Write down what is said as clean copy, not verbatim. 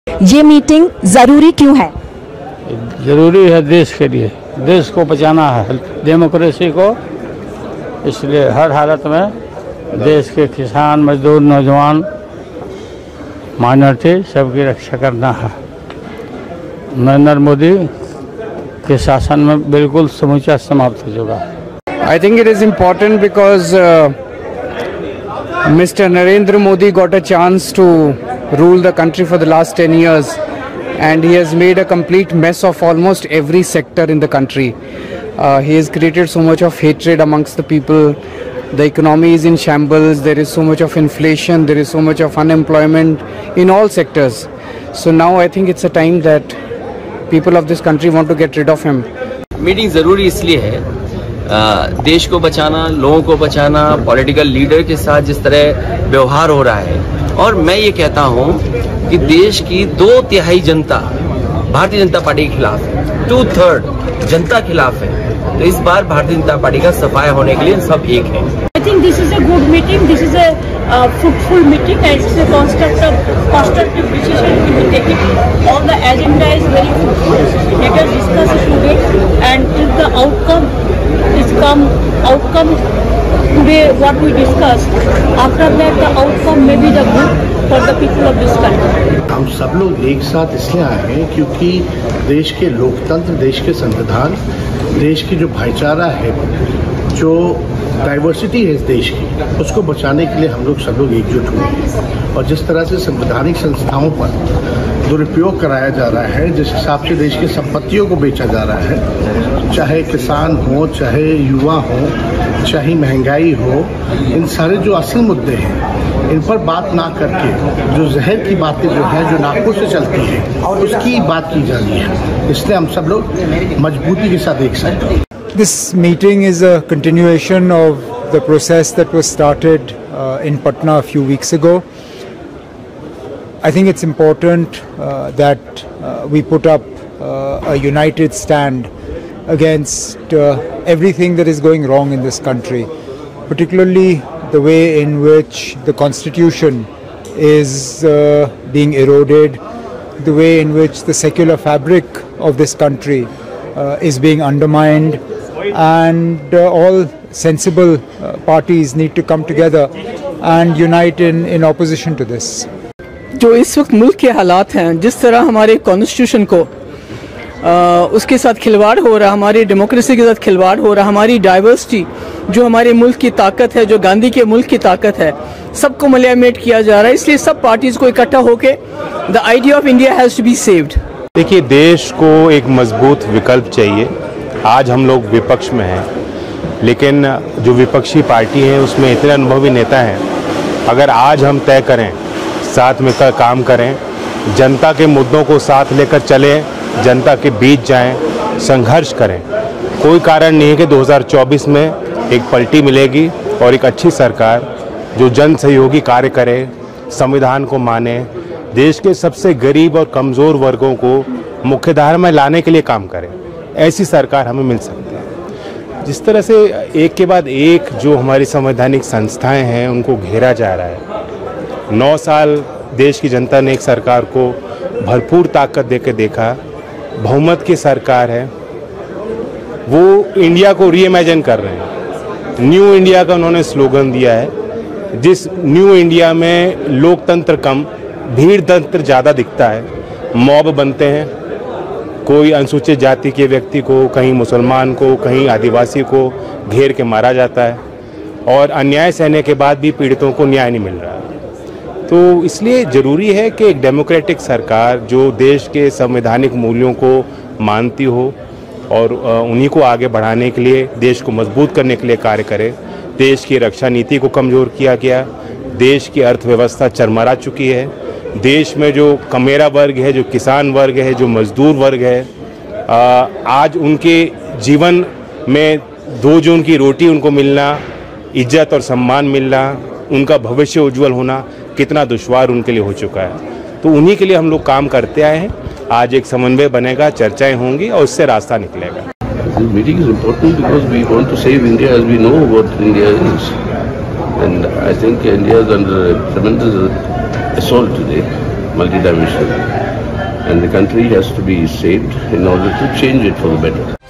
ये मीटिंग जरूरी क्यों है? जरूरी है देश के लिए, देश को बचाना है, डेमोक्रेसी को, इसलिए हर हालत में देश के किसान, मजदूर, नौजवान, माइनॉरिटी सबकी रक्षा करना है। नरेंद्र मोदी के शासन में बिल्कुल समूचा समाप्त हो चुका है। I think it is important because Mr. Narendra Modi got a chance to rule the country for the last 10 years and he has made a complete mess of almost every sector in the country. He has created so much of hatred amongst the people. The economy is in shambles, there is so much of inflation, there is so much of unemployment in all sectors. So now I think it's a time that people of this country want to get rid of him. Meeting ज़रूरी इसलिए है, देश को बचाना, लोगों को बचाना, political leader के साथ जिस तरह व्यवहार हो रहा है, और मैं ये कहता हूँ कि देश की 2/3 जनता भारतीय जनता पार्टी के खिलाफ है, 2/3 जनता खिलाफ है। तो इस बार भारतीय जनता पार्टी का सफाया होने के लिए सब एक है। I think this is a good meeting. This is a fruitful meeting and it's a constructive decision to be taken. All the agenda is very fruitful. Let us discuss it today, and if the outcome today what we discussed, after that the outcome may be the good for the people of this country. हम सब लोग एक साथ इसलिए आए हैं क्योंकि देश के लोकतंत्र, देश के संविधान, देश की जो भाईचारा है, जो डाइवर्सिटी है इस देश की, उसको बचाने के लिए हम लोग सब लोग एकजुट हुए हैं। और जिस तरह से संवैधानिक संस्थाओं पर दुरुपयोग कराया जा रहा है, जिस हिसाब से देश की संपत्तियों को बेचा जा रहा है, चाहे किसान हो, चाहे युवा हो, चाहे महंगाई हो, इन सारे जो असल मुद्दे हैं, इन पर बात ना करके जो जहर की बातें जो हैं, जो नाकों से चलती हैं, उसकी बात की जा रही है। इसलिए हम सब लोग मजबूती के साथ एक साथ हैं। This meeting is a continuation of the process that was started in Patna a few weeks ago. I think it's important that we put up a united stand against everything that is going wrong in this country, particularly the way in which the constitution is being eroded, the way in which the secular fabric of this country is being undermined, and all sensible parties need to come together and unite in opposition to this. जो इस वक्त मुल्क के हालात हैं, जिस तरह हमारे कॉन्स्टिट्यूशन को उसके साथ खिलवाड़ हो रहा, हमारी डेमोक्रेसी के साथ खिलवाड़ हो रहा, हमारी डाइवर्सिटी जो हमारे मुल्क की ताकत है, जो गांधी के मुल्क की ताकत है, सबको मलियामेट किया जा रहा है। इसलिए सब पार्टीज को इकट्ठा होकर the idea of India has to be saved. देखिए, देश को एक मजबूत विकल्प चाहिए। आज हम लोग विपक्ष में हैं, लेकिन जो विपक्षी पार्टी है उसमें इतने अनुभवी नेता हैं। अगर आज हम तय करें, साथ मिलकर काम करें, जनता के मुद्दों को साथ लेकर चलें, जनता के बीच जाएं, संघर्ष करें, कोई कारण नहीं है कि 2024 में एक पलटी मिलेगी और एक अच्छी सरकार जो जन सहयोगी कार्य करे, संविधान को माने, देश के सबसे गरीब और कमज़ोर वर्गों को मुख्यधारा में लाने के लिए काम करे, ऐसी सरकार हमें मिल सकती है। जिस तरह से एक के बाद एक जो हमारी संवैधानिक संस्थाएं हैं उनको घेरा जा रहा है। 9 साल देश की जनता ने एक सरकार को भरपूर ताकत देकर देखा, बहुमत की सरकार है, वो इंडिया को रीइमेजिन कर रहे हैं। न्यू इंडिया का उन्होंने स्लोगन दिया है, जिस न्यू इंडिया में लोकतंत्र कम, भीड़ तंत्र ज़्यादा दिखता है, मॉब बनते हैं, कोई अनुसूचित जाति के व्यक्ति को, कहीं मुसलमान को, कहीं आदिवासी को घेर के मारा जाता है, और अन्याय सहने के बाद भी पीड़ितों को न्याय नहीं मिल रहा। तो इसलिए ज़रूरी है कि एक डेमोक्रेटिक सरकार जो देश के संवैधानिक मूल्यों को मानती हो और उन्हीं को आगे बढ़ाने के लिए, देश को मजबूत करने के लिए कार्य करे। देश की रक्षा नीति को कमज़ोर किया गया, देश की अर्थव्यवस्था चरमरा चुकी है, देश में जो कमेरा वर्ग है, जो किसान वर्ग है, जो मजदूर वर्ग है, आज उनके जीवन में 2 जून की रोटी उनको मिलना, इज्जत और सम्मान मिलना, उनका भविष्य उज्जवल होना कितना दुश्वार उनके लिए हो चुका है। तो उन्हीं के लिए हम लोग काम करते आए हैं। आज एक समन्वय बनेगा, चर्चाएं होंगी और उससे रास्ता निकलेगा। This meeting is important because we want to save India as we know what India is, and I think India is under tremendous assault today, multidimensional. and the country has to be saved in order to change it for the better.